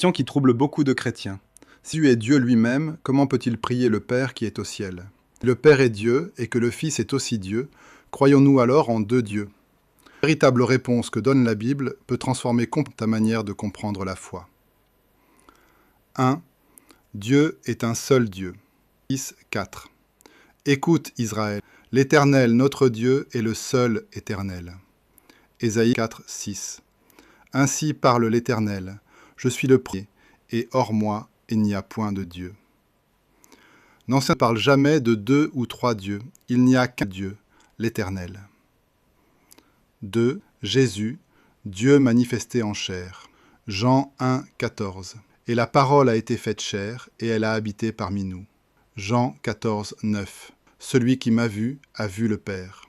Question qui trouble beaucoup de chrétiens. Si Dieu est Dieu lui-même, comment peut-il prier le Père qui est au ciel? Si le Père est Dieu et que le Fils est aussi Dieu, croyons-nous alors en deux dieux? La véritable réponse que donne la Bible peut transformer complètement ta manière de comprendre la foi. 1. Dieu est un seul Dieu. 4. Écoute Israël, l'Éternel notre Dieu est le seul éternel. Ésaïe 4, 6. Ainsi parle l'Éternel, je suis le premier, et hors moi, il n'y a point de Dieu. L'Ancien ne parle jamais de deux ou trois dieux, il n'y a qu'un Dieu, l'Éternel. 2. Jésus, Dieu manifesté en chair. Jean 1, 14. Et la parole a été faite chair, et elle a habité parmi nous. Jean 14, 9. Celui qui m'a vu a vu le Père.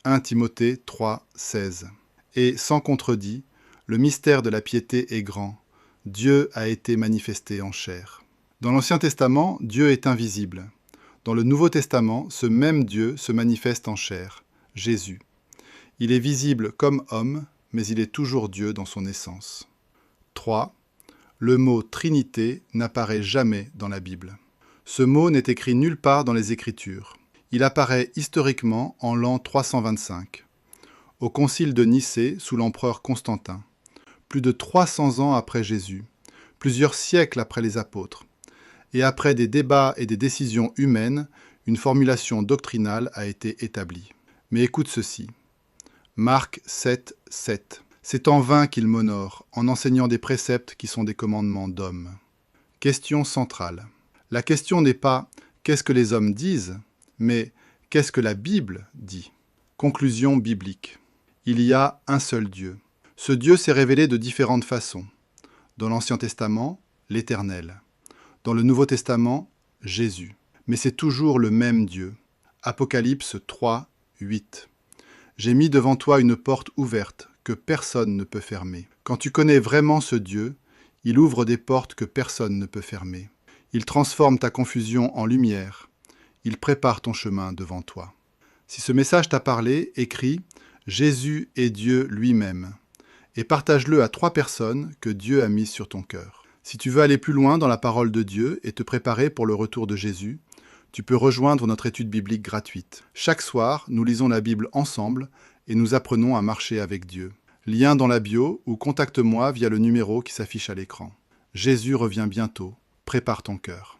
1 Timothée 3, 16. Et sans contredit, le mystère de la piété est grand. Dieu a été manifesté en chair. Dans l'Ancien Testament, Dieu est invisible. Dans le Nouveau Testament, ce même Dieu se manifeste en chair, Jésus. Il est visible comme homme, mais il est toujours Dieu dans son essence. 3. Le mot Trinité n'apparaît jamais dans la Bible. Ce mot n'est écrit nulle part dans les Écritures. Il apparaît historiquement en l'an 325, au concile de Nicée sous l'empereur Constantin, plus de 300 ans après Jésus, plusieurs siècles après les apôtres. Et après des débats et des décisions humaines, une formulation doctrinale a été établie. Mais écoute ceci. Marc 7, 7. C'est en vain qu'il m'honore, en enseignant des préceptes qui sont des commandements d'hommes. Question centrale. La question n'est pas « qu'est-ce que les hommes disent ?», mais « qu'est-ce que la Bible dit ?» Conclusion biblique. Il y a un seul Dieu. Ce Dieu s'est révélé de différentes façons. Dans l'Ancien Testament, l'Éternel. Dans le Nouveau Testament, Jésus. Mais c'est toujours le même Dieu. Apocalypse 3, 8. J'ai mis devant toi une porte ouverte que personne ne peut fermer. Quand tu connais vraiment ce Dieu, il ouvre des portes que personne ne peut fermer. Il transforme ta confusion en lumière. Il prépare ton chemin devant toi. Si ce message t'a parlé, écris « Jésus est Dieu lui-même » et partage-le à 3 personnes que Dieu a mises sur ton cœur. Si tu veux aller plus loin dans la parole de Dieu et te préparer pour le retour de Jésus, tu peux rejoindre notre étude biblique gratuite. Chaque soir, nous lisons la Bible ensemble et nous apprenons à marcher avec Dieu. Lien dans la bio ou contacte-moi via le numéro qui s'affiche à l'écran. Jésus revient bientôt. Prépare ton cœur.